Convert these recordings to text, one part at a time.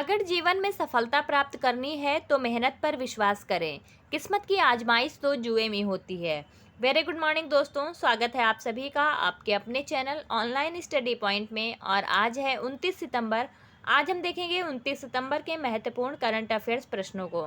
अगर जीवन में सफलता प्राप्त करनी है तो मेहनत पर विश्वास करें। किस्मत की आजमाइश तो जुए में होती है। वेरी गुड मॉर्निंग दोस्तों, स्वागत है आप सभी का आपके अपने चैनल ऑनलाइन स्टडी पॉइंट में। और आज है 29 सितंबर। आज हम देखेंगे 29 सितंबर के महत्वपूर्ण करंट अफेयर्स प्रश्नों को।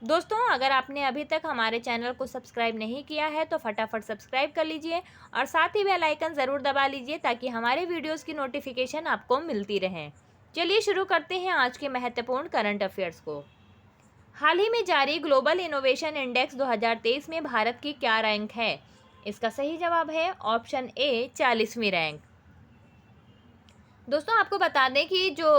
दोस्तों, अगर आपने अभी तक हमारे चैनल को सब्सक्राइब नहीं किया है तो फटाफट सब्सक्राइब कर लीजिए और साथ ही बेल आइकन ज़रूर दबा लीजिए ताकि हमारे वीडियोज़ की नोटिफिकेशन आपको मिलती रहे। चलिए शुरू करते हैं आज के महत्वपूर्ण करंट अफेयर्स को। हाल ही में जारी ग्लोबल इनोवेशन इंडेक्स 2023 में भारत की क्या रैंक है? इसका सही जवाब है ऑप्शन ए 40वीं रैंक। दोस्तों, आपको बता दें कि जो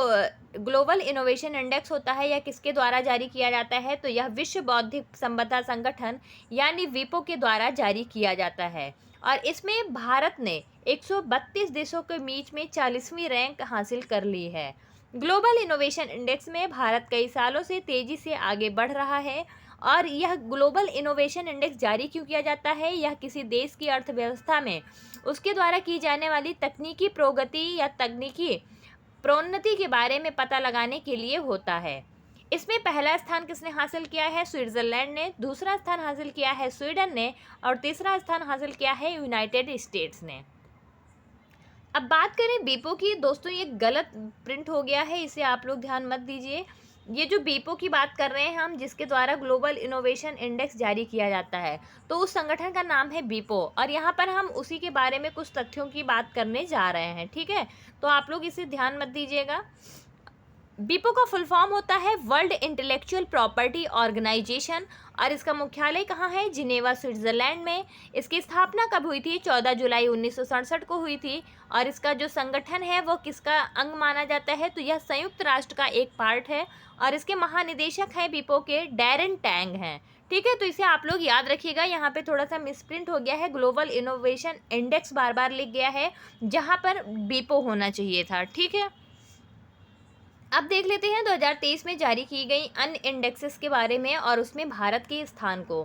ग्लोबल इनोवेशन इंडेक्स होता है यह किसके द्वारा जारी किया जाता है, तो यह विश्व बौद्धिक संपदा संगठन यानी वीपो के द्वारा जारी किया जाता है। और इसमें भारत ने 132 देशों के बीच में 40वीं रैंक हासिल कर ली है। ग्लोबल इनोवेशन इंडेक्स में भारत कई सालों से तेजी से आगे बढ़ रहा है। और यह ग्लोबल इनोवेशन इंडेक्स जारी क्यों किया जाता है? यह किसी देश की अर्थव्यवस्था में उसके द्वारा की जाने वाली तकनीकी प्रगति या तकनीकी प्रोन्नति के बारे में पता लगाने के लिए होता है। इसमें पहला स्थान किसने हासिल किया है? स्विट्जरलैंड ने। दूसरा स्थान हासिल किया है स्वीडन ने और तीसरा स्थान हासिल किया है यूनाइटेड स्टेट्स ने। अब बात करें बीपो की। दोस्तों, ये गलत प्रिंट हो गया है, इसे आप लोग ध्यान मत दीजिए। ये जो बीपो की बात कर रहे हैं हम, जिसके द्वारा ग्लोबल इनोवेशन इंडेक्स जारी किया जाता है, तो उस संगठन का नाम है बीपो। और यहाँ पर हम उसी के बारे में कुछ तथ्यों की बात करने जा रहे हैं, ठीक है? तो आप लोग इसे ध्यान मत दीजिएगा। बीपो का फुल फॉर्म होता है वर्ल्ड इंटेलेक्चुअल प्रॉपर्टी ऑर्गेनाइजेशन और इसका मुख्यालय कहाँ है? जिनेवा, स्विट्जरलैंड में। इसकी स्थापना कब हुई थी? 14 जुलाई 1967 को हुई थी। और इसका जो संगठन है वो किसका अंग माना जाता है? तो यह संयुक्त राष्ट्र का एक पार्ट है और इसके महानिदेशक हैं बीपो के डैरेन टैंग हैं, ठीक है? तो इसे आप लोग याद रखिएगा। यहाँ पे थोड़ा सा मिसप्रिंट हो गया है, ग्लोबल इनोवेशन इंडेक्स बार बार लिख गया है जहाँ पर बीपो होना चाहिए था, ठीक है? अब देख लेते हैं 2023 में जारी की गई अन्य इंडेक्सेस के बारे में और उसमें भारत के स्थान को।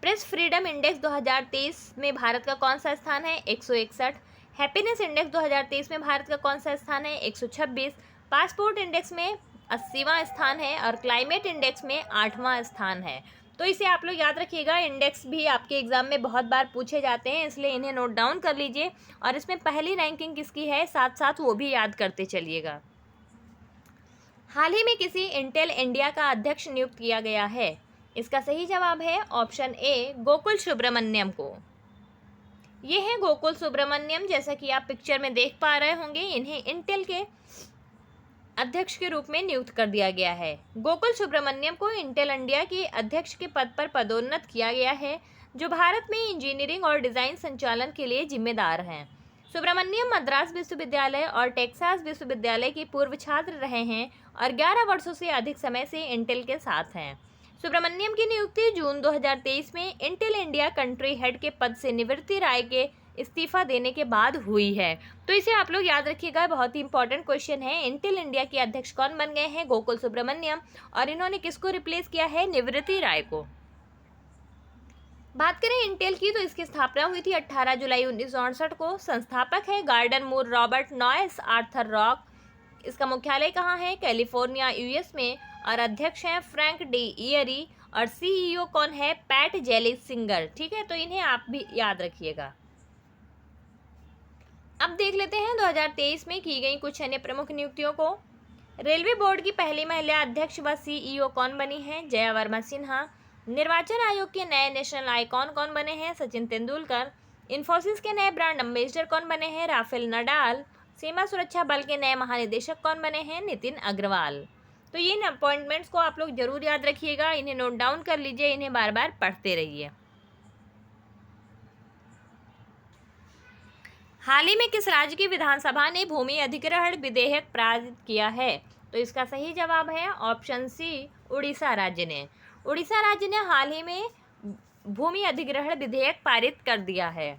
प्रेस फ्रीडम इंडेक्स 2023 में भारत का कौन सा स्थान है? 161। हैप्पीनेस इंडेक्स 2023 में भारत का कौन सा स्थान है? 126। पासपोर्ट इंडेक्स में 80वां स्थान है और क्लाइमेट इंडेक्स में 8वां स्थान है। तो इसे आप लोग याद रखिएगा। इंडेक्स भी आपके एग्जाम में बहुत बार पूछे जाते हैं, इसलिए इन्हें नोट डाउन कर लीजिए और इसमें पहली रैंकिंग किसकी है साथ साथ वो भी याद करते चलिएगा। हाल ही में किसी इंटेल इंडिया का अध्यक्ष नियुक्त किया गया है? इसका सही जवाब है ऑप्शन ए गोकुल सुब्रमण्यम को। ये है गोकुल सुब्रमण्यम, जैसा कि आप पिक्चर में देख पा रहे होंगे। इन्हें इंटेल के अध्यक्ष के रूप में नियुक्त कर दिया गया है। गोकुल सुब्रमण्यम को इंटेल इंडिया के अध्यक्ष के पद पर पदोन्नत किया गया है, जो भारत में इंजीनियरिंग और डिज़ाइन संचालन के लिए जिम्मेदार हैं। सुब्रमण्यम मद्रास विश्वविद्यालय और टेक्सास विश्वविद्यालय के पूर्व छात्र रहे हैं और 11 वर्षों से अधिक समय से इंटेल के साथ हैं। सुब्रमण्यम की नियुक्ति जून 2023 में इंटेल इंडिया कंट्री हेड के पद से निवृत्ति राय के इस्तीफा देने के बाद हुई है। तो इसे आप लोग याद रखिएगा, बहुत ही इंपॉर्टेंट क्वेश्चन है। इंटेल इंडिया के अध्यक्ष कौन बन गए हैं? गोकुल सुब्रमण्यम। और इन्होंने किसको रिप्लेस किया है? निवृत्ति राय को। बात करें इंटेल की, तो इसकी स्थापना हुई थी 18 जुलाई 1968 को। संस्थापक है गार्डन मूर, रॉबर्ट नॉयस, आर्थर रॉक। इसका मुख्यालय कहाँ है? कैलिफोर्निया, यूएस में। और अध्यक्ष हैं फ्रैंक डी इयरी और सीईओ कौन है? पैट जेलिसिंगर, ठीक है? तो इन्हें आप भी याद रखिएगा। अब देख लेते हैं 2023 में की गई कुछ अन्य प्रमुख नियुक्तियों को। रेलवे बोर्ड की पहली महिला अध्यक्ष व सीईओ कौन बनी हैं? जया वर्मा सिन्हा। निर्वाचन आयोग के नए नेशनल आइकॉन कौन बने हैं? सचिन तेंदुलकर। इन्फोसिस के नए ब्रांड एम्बेसडर कौन बने हैं? Rafael Nadal. सीमा सुरक्षा बल के नए महानिदेशक कौन बने हैं? नितिन अग्रवाल। तो ये अपॉइंटमेंट्स को आप लोग जरूर याद रखिएगा, इन्हें नोट डाउन कर लीजिए, इन्हें बार बार पढ़ते रहिए। हाल ही में किस राज्य की विधानसभा ने भूमि अधिग्रहण विधेयक पारित किया है? तो इसका सही जवाब है ऑप्शन सी उड़ीसा राज्य ने। उड़ीसा राज्य ने हाल ही में भूमि अधिग्रहण विधेयक पारित कर दिया है।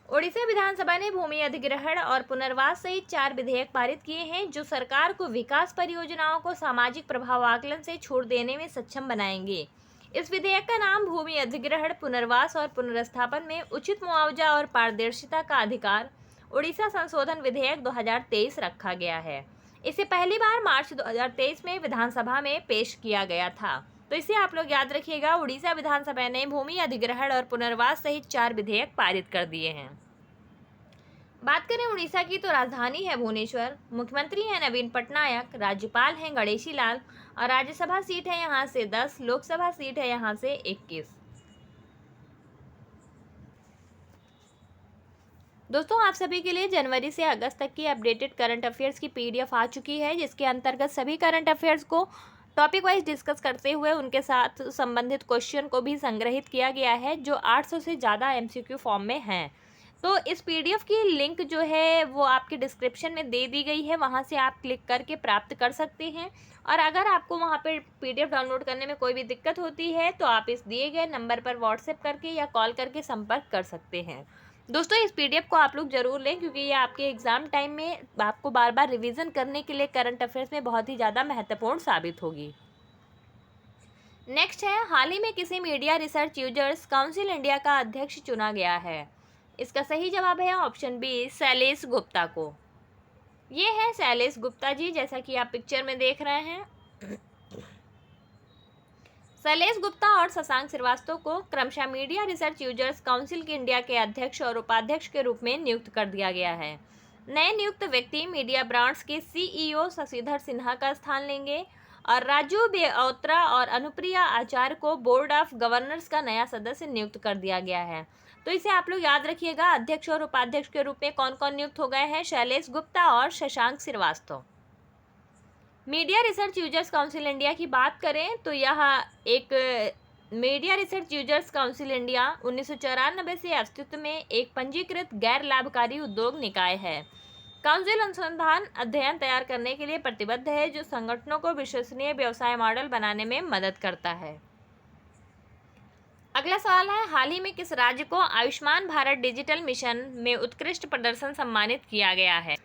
उड़ीसा विधानसभा ने भूमि अधिग्रहण और पुनर्वास सहित 4 विधेयक पारित किए हैं, जो सरकार को विकास परियोजनाओं को सामाजिक प्रभाव आकलन से छूट देने में सक्षम बनाएंगे। इस विधेयक का नाम भूमि अधिग्रहण, पुनर्वास और पुनर्स्थापन में उचित मुआवजा और पारदर्शिता का अधिकार उड़ीसा संशोधन विधेयक 2023 रखा गया है। इसे पहली बार मार्च 2023 में विधानसभा में पेश किया गया था। तो इसे आप लोग याद रखिएगा। उड़ीसा विधानसभा ने भूमि अधिग्रहण और पुनर्वास सहित 4 विधेयक पारित कर दिए हैं। बात करें उड़ीसा की तो राजधानी है भुवनेश्वर, मुख्यमंत्री है नवीन पटनायक, राज्यपाल हैं गणेशी लाल और राज्यसभा सीट है यहाँ से 10, लोकसभा सीट है यहाँ से 21। दोस्तों आप सभी के लिए जनवरी से अगस्त तक की अपडेटेड करंट अफेयर्स की पीडीएफ आ चुकी है, जिसके अंतर्गत सभी करंट अफेयर्स को टॉपिक वाइज डिस्कस करते हुए उनके साथ संबंधित क्वेश्चन को भी संग्रहित किया गया है, जो 800 से ज़्यादा एमसीक्यू फॉर्म में हैं। तो इस पीडीएफ की लिंक जो है वो आपके डिस्क्रिप्शन में दे दी गई है, वहाँ से आप क्लिक करके प्राप्त कर सकते हैं। और अगर आपको वहाँ पर पीडीएफ डाउनलोड करने में कोई भी दिक्कत होती है तो आप इस दिए गए नंबर पर व्हाट्सएप करके या कॉल करके संपर्क कर सकते हैं। दोस्तों इस पीडीएफ को आप लोग जरूर लें, क्योंकि ये आपके एग्जाम टाइम में आपको बार बार रिवीजन करने के लिए करंट अफेयर्स में बहुत ही ज़्यादा महत्वपूर्ण साबित होगी। नेक्स्ट है, हाल ही में किसी media research users council India का अध्यक्ष चुना गया है। इसका सही जवाब है ऑप्शन बी, शैलेश गुप्ता को। ये है शैलेश गुप्ता जी, जैसा कि आप पिक्चर में देख रहे हैं। शैलेश गुप्ता और शशांक श्रीवास्तव को क्रमशः मीडिया रिसर्च यूजर्स काउंसिल के इंडिया के अध्यक्ष और उपाध्यक्ष के रूप में नियुक्त कर दिया गया है। नए नियुक्त व्यक्ति मीडिया ब्रांड्स के सीईओ शशिधर सिन्हा का स्थान लेंगे और राजू बेओत्रा और अनुप्रिया आचार्य को बोर्ड ऑफ गवर्नर्स का नया सदस्य नियुक्त कर दिया गया है। तो इसे आप लोग याद रखिएगा, अध्यक्ष और उपाध्यक्ष के रूप में कौन कौन नियुक्त हो गए हैं, शैलेश गुप्ता और Shashank Srivastava. Media research users council India की बात करें तो यह एक media research users council India 1994 से अस्तित्व में एक पंजीकृत गैर लाभकारी उद्योग निकाय है। काउंसिल अनुसंधान अध्ययन तैयार करने के लिए प्रतिबद्ध है, जो संगठनों को विश्वसनीय व्यवसाय मॉडल बनाने में मदद करता है। अगला सवाल है, हाल ही में किस राज्य को आयुष्मान भारत डिजिटल मिशन में उत्कृष्ट प्रदर्शन सम्मानित किया गया है।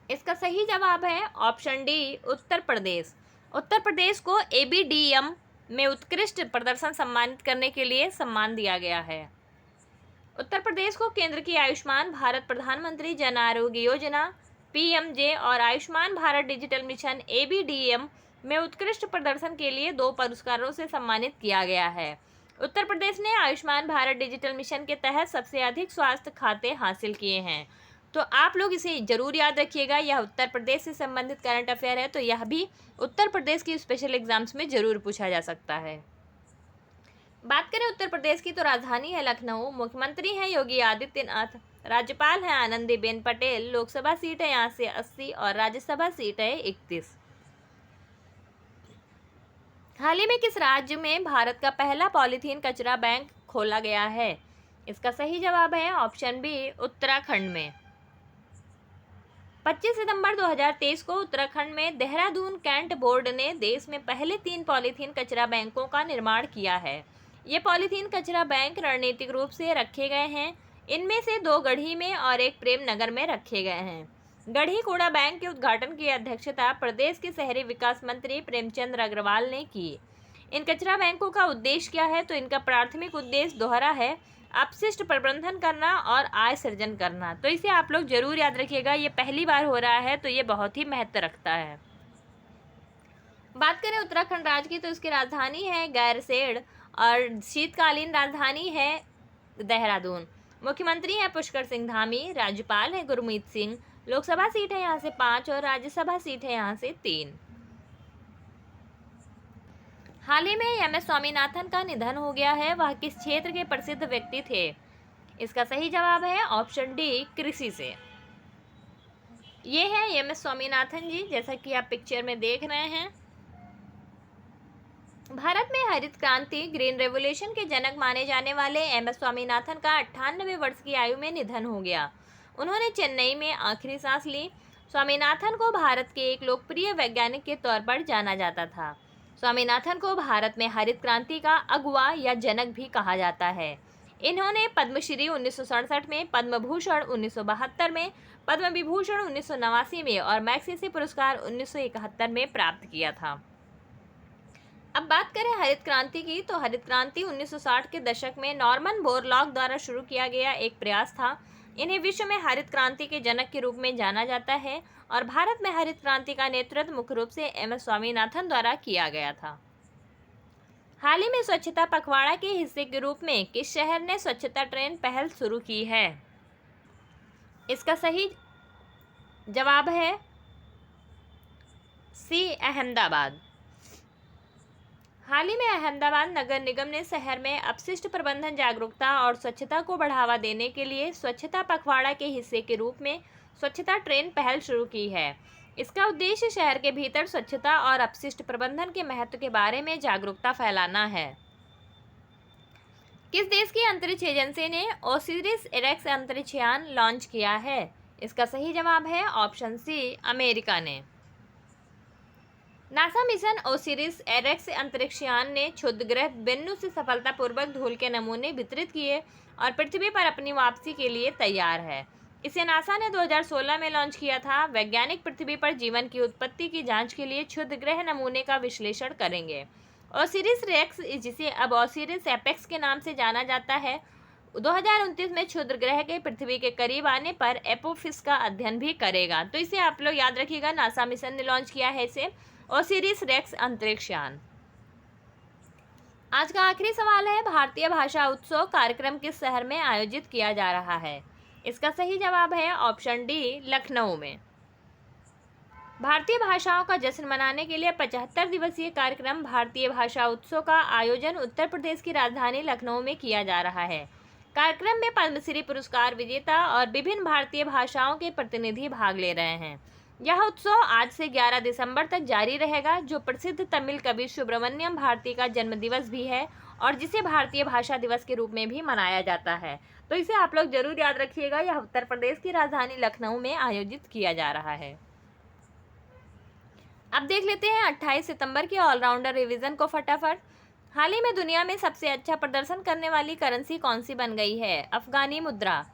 इसका सही जवाब है ऑप्शन डी, उत्तर प्रदेश। उत्तर प्रदेश को एबीडीएम में उत्कृष्ट प्रदर्शन सम्मानित करने के लिए सम्मान दिया गया है। उत्तर प्रदेश को केंद्र की आयुष्मान भारत प्रधानमंत्री जन आरोग्य योजना पीएमजे और Ayushman Bharat digital mission ABDM में उत्कृष्ट प्रदर्शन के लिए 2 पुरस्कारों से सम्मानित किया गया है। उत्तर प्रदेश ने आयुष्मान भारत डिजिटल मिशन के तहत सबसे अधिक स्वास्थ्य खाते हासिल किए हैं। तो आप लोग इसे जरूर याद रखिएगा, यह उत्तर प्रदेश से संबंधित करंट अफेयर है, तो यह भी उत्तर प्रदेश की स्पेशल एग्जाम्स में जरूर पूछा जा सकता है। बात करें उत्तर प्रदेश की तो राजधानी है लखनऊ, मुख्यमंत्री हैं योगी आदित्यनाथ, राज्यपाल हैं आनंदीबेन पटेल, लोकसभा सीट है यहाँ से 80 और राज्यसभा सीट है 31। हाल ही में किस राज्य में भारत का पहला पॉलीथीन कचरा बैंक खोला गया है। इसका सही जवाब है ऑप्शन बी, उत्तराखंड में। 25 सितंबर 2023 को उत्तराखंड में देहरादून कैंट बोर्ड ने देश में पहले 3 पॉलीथीन कचरा बैंकों का निर्माण किया है। ये पॉलीथीन कचरा बैंक रणनीतिक रूप से रखे गए हैं। इनमें से 2 गढ़ी में और 1 प्रेम नगर में रखे गए हैं। गढ़ी कूड़ा बैंक के उद्घाटन की अध्यक्षता प्रदेश के शहरी विकास मंत्री प्रेमचंद्र अग्रवाल ने की। इन कचरा बैंकों का उद्देश्य क्या है, तो इनका प्राथमिक उद्देश्य दोहरा है, अपशिष्ट प्रबंधन करना और आय सृजन करना। तो इसे आप लोग जरूर याद रखिएगा, ये पहली बार हो रहा है तो ये बहुत ही महत्व रखता है। बात करें उत्तराखंड राज्य की तो इसकी राजधानी है गैरसेन और शीतकालीन राजधानी है देहरादून। मुख्यमंत्री हैं पुष्कर सिंह धामी, राज्यपाल हैं गुरमीत सिंह, लोकसभा सीट है यहाँ से 5 और राज्यसभा सीट है यहाँ से 3। हाल ही में एम.एस. स्वामीनाथन का निधन हो गया है, वह किस क्षेत्र के प्रसिद्ध व्यक्ति थे। इसका सही जवाब है ऑप्शन डी, कृषि से। ये है एम.एस. स्वामीनाथन जी, जैसा कि आप पिक्चर में देख रहे हैं। भारत में हरित क्रांति ग्रीन रेवोल्यूशन के जनक माने जाने वाले एम.एस. स्वामीनाथन का 98 वर्ष की आयु में निधन हो गया। उन्होंने चेन्नई में आखिरी सांस ली। स्वामीनाथन को भारत के एक लोकप्रिय वैज्ञानिक के तौर पर जाना जाता था। स्वामीनाथन को भारत में हरित क्रांति का अगुवा या जनक भी कहा जाता है। इन्होंने पद्मश्री 1967 में, पद्म भूषण 1972 में, पद्म विभूषण 1989 में और मैग्सेसे पुरस्कार 1971 में प्राप्त किया था। अब बात करें हरित क्रांति की तो हरित क्रांति 1960 के दशक में नॉर्मन बोरलॉग द्वारा शुरू किया गया एक प्रयास था। इन्हें विश्व में हरित क्रांति के जनक के रूप में जाना जाता है और भारत में हरित क्रांति का नेतृत्व मुख्य रूप से एम.एस. स्वामीनाथन द्वारा किया गया था। हाल ही में स्वच्छता पखवाड़ा के हिस्से के रूप में किस शहर ने स्वच्छता ट्रेन पहल शुरू की है? इसका सही जवाब है सी, अहमदाबाद। हाल ही में अहमदाबाद नगर निगम ने शहर में अपशिष्ट प्रबंधन जागरूकता और स्वच्छता को बढ़ावा देने के लिए स्वच्छता पखवाड़ा के हिस्से के रूप में स्वच्छता ट्रेन पहल शुरू की है। इसका उद्देश्य शहर के भीतर स्वच्छता और अपशिष्ट प्रबंधन के महत्व के बारे में जागरूकता फैलाना है। किस देश की अंतरिक्ष एजेंसी ने ओसिरिस रेक्स अंतरिक्ष यान लॉन्च किया है? इसका सही जवाब है ऑप्शन सी, अमेरिका ने। नासा मिशन ओसिरिस रेक्स अंतरिक्ष यान ने क्षुद्र ग्रह वेन्यू से सफलतापूर्वक धूल के नमूने वितरित किए और पृथ्वी पर अपनी वापसी के लिए तैयार है। इसे नासा ने 2016 में लॉन्च किया था। वैज्ञानिक पृथ्वी पर जीवन की उत्पत्ति की जांच के लिए क्षुद्र ग्रह नमूने का विश्लेषण करेंगे। ओसिरिस रेक्स, जिसे अब ओसिरिस एपेक्स के नाम से जाना जाता है, 2029 में क्षुद्र ग्रह के पृथ्वी के करीब आने पर एपोफिस का अध्ययन भी करेगा। तो इसे आप लोग याद रखिएगा, नासा मिशन ने लॉन्च किया है इसे, ओसिरिस रेक्स अंतरिक्ष यान। आज का आखिरी सवाल है, भारतीय भाषा उत्सव कार्यक्रम किस शहर में आयोजित किया जा रहा है? इसका सही जवाब है ऑप्शन डी, लखनऊ में। भारतीय भाषाओं का जश्न मनाने के लिए 75 दिवसीय कार्यक्रम भारतीय भाषा उत्सव का आयोजन उत्तर प्रदेश की राजधानी लखनऊ में किया जा रहा है। कार्यक्रम में पद्मश्री पुरस्कार विजेता और विभिन्न भारतीय भाषाओं के प्रतिनिधि भाग ले रहे हैं। यह उत्सव आज से 11 दिसंबर तक जारी रहेगा, जो प्रसिद्ध तमिल कवि सुब्रमण्यम भारती का जन्मदिवस भी है और जिसे भारतीय भाषा दिवस के रूप में भी मनाया जाता है। तो इसे आप लोग जरूर याद रखिएगा, यह उत्तर प्रदेश की राजधानी लखनऊ में आयोजित किया जा रहा है। अब देख लेते हैं 28 सितंबर के ऑलराउंडर रिवीजन को फटाफट। हाल ही में दुनिया में सबसे अच्छा प्रदर्शन करने वाली करेंसी कौन सी बन गई है? अफगानी मुद्रा।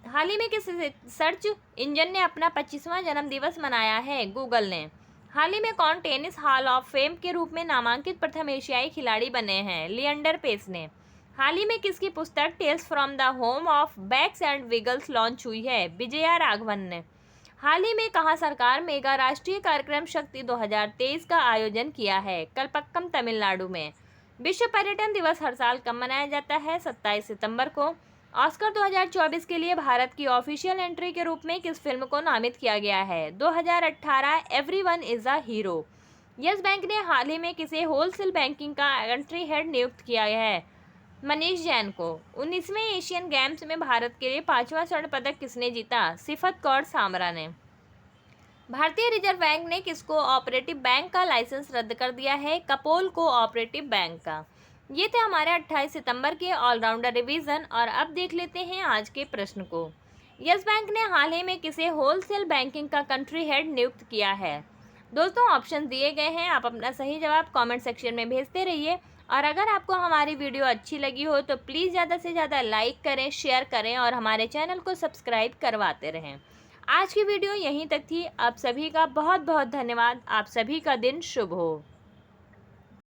हाल ही में किस सर्च इंजन ने अपना 25वां जन्मदिवस मनाया है? गूगल ने। हाल ही में कौन टेनिस हॉल ऑफ फेम के रूप में नामांकित प्रथम एशियाई खिलाड़ी बने हैं? लिएंडर पेस ने। हाल ही में किसकी पुस्तक tales from the home of bags and wiggles launch हुई है? विजया राघवन ने। हाल ही में कहाँ सरकार मेगा राष्ट्रीय कार्यक्रम शक्ति 2023 का आयोजन किया है? कलपक्कम, तमिलनाडु में। विश्व पर्यटन दिवस हर साल कब मनाया जाता है? 27 सितंबर को। ऑस्कर 2024 के लिए भारत की ऑफिशियल एंट्री के रूप में किस फिल्म को नामित किया गया है? 2018 everyone is a hero. Yes bank ने हाल ही में किसे होलसेल बैंकिंग का कंट्री हेड नियुक्त किया है? मनीष जैन को। 19वें एशियन गेम्स में भारत के लिए 5वां स्वर्ण पदक किसने जीता? सिफत कौर सामरा ने। भारतीय रिजर्व बैंक ने किसको ऑपरेटिव बैंक का लाइसेंस रद्द कर दिया है? कपोल को ऑपरेटिव बैंक का। ये थे हमारे 28 सितंबर के ऑलराउंडर रिवीजन। और अब देख लेते हैं आज के प्रश्न को। यस बैंक ने हाल ही में किसे होलसेल बैंकिंग का कंट्री हेड नियुक्त किया है? दोस्तों ऑप्शन दिए गए हैं, आप अपना सही जवाब कमेंट सेक्शन में भेजते रहिए। और अगर आपको हमारी वीडियो अच्छी लगी हो तो प्लीज़ ज़्यादा से ज़्यादा लाइक करें, शेयर करें और हमारे चैनल को सब्सक्राइब करवाते रहें। आज की वीडियो यहीं तक थी। आप सभी का बहुत बहुत धन्यवाद। आप सभी का दिन शुभ हो।